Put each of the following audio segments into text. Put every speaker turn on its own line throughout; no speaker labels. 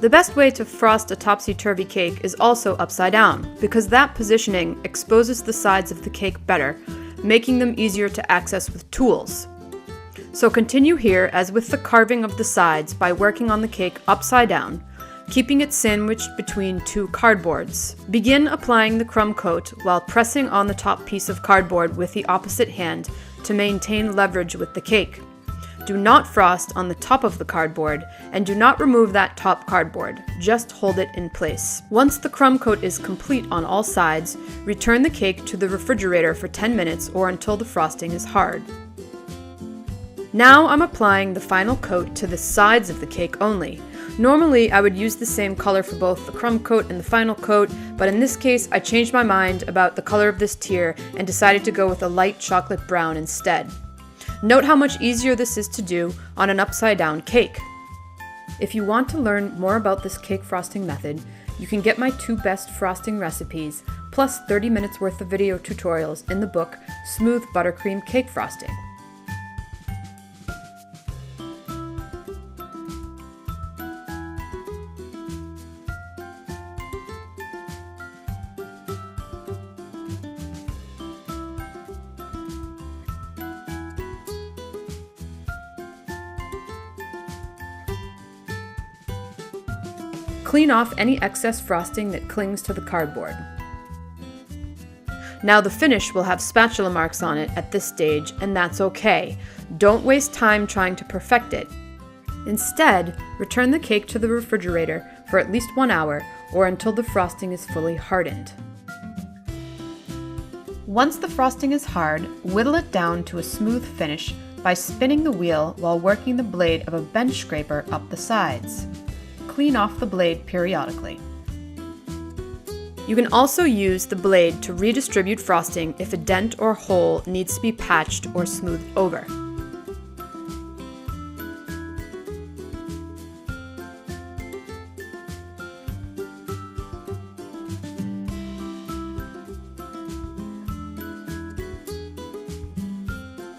The best way to frost a topsy-turvy cake is also upside down, because that positioning exposes the sides of the cake better, making them easier to access with tools. So continue here as with the carving of the sides by working on the cake upside down, keeping it sandwiched between two cardboards. Begin applying the crumb coat while pressing on the top piece of cardboard with the opposite hand to maintain leverage with the cake. Do not frost on the top of the cardboard, and do not remove that top cardboard, just hold it in place. Once the crumb coat is complete on all sides, return the cake to the refrigerator for 10 minutes or until the frosting is hard. Now I'm applying the final coat to the sides of the cake only. Normally I would use the same color for both the crumb coat and the final coat, but in this case I changed my mind about the color of this tier and decided to go with a light chocolate brown instead. Note how much easier this is to do on an upside down cake. If you want to learn more about this cake frosting method, you can get my 2 best frosting recipes, plus 30 minutes worth of video tutorials in the book Smooth Buttercream Cake Frosting. Clean off any excess frosting that clings to the cardboard. Now the finish will have spatula marks on it at this stage, and that's okay. Don't waste time trying to perfect it. Instead, return the cake to the refrigerator for at least 1 hour or until the frosting is fully hardened. Once the frosting is hard, whittle it down to a smooth finish by spinning the wheel while working the blade of a bench scraper up the sides. Clean off the blade periodically. You can also use the blade to redistribute frosting if a dent or hole needs to be patched or smoothed over.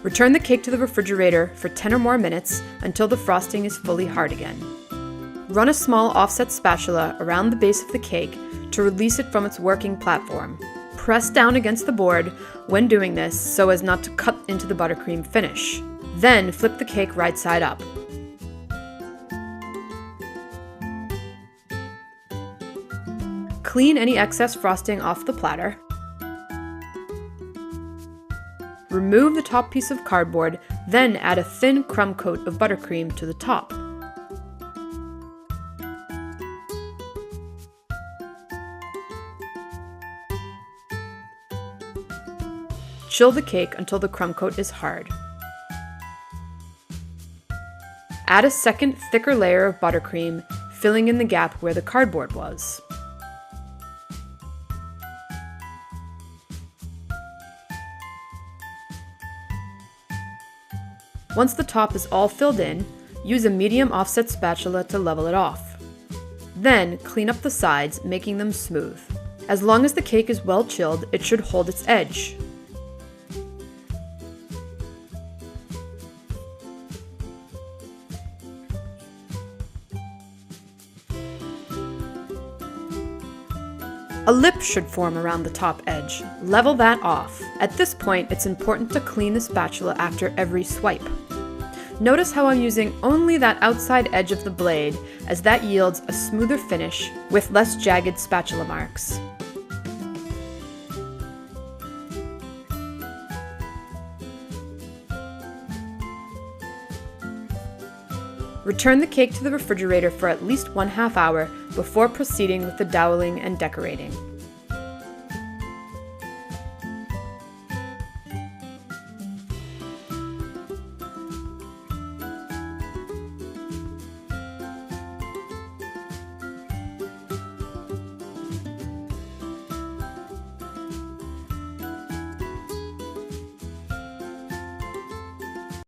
Return the cake to the refrigerator for 10 or more minutes until the frosting is fully hard again. Run a small offset spatula around the base of the cake to release it from its working platform. Press down against the board when doing this so as not to cut into the buttercream finish. Then flip the cake right side up. Clean any excess frosting off the platter. Remove the top piece of cardboard, then add a thin crumb coat of buttercream to the top. Chill the cake until the crumb coat is hard. Add a second, thicker layer of buttercream, filling in the gap where the cardboard was. Once the top is all filled in, use a medium offset spatula to level it off. Then clean up the sides, making them smooth. As long as the cake is well chilled, it should hold its edge. A lip should form around the top edge. Level that off. At this point, it's important to clean the spatula after every swipe. Notice how I'm using only that outside edge of the blade, as that yields a smoother finish with less jagged spatula marks. Return the cake to the refrigerator for at least 1/2 hour before proceeding with the doweling and decorating.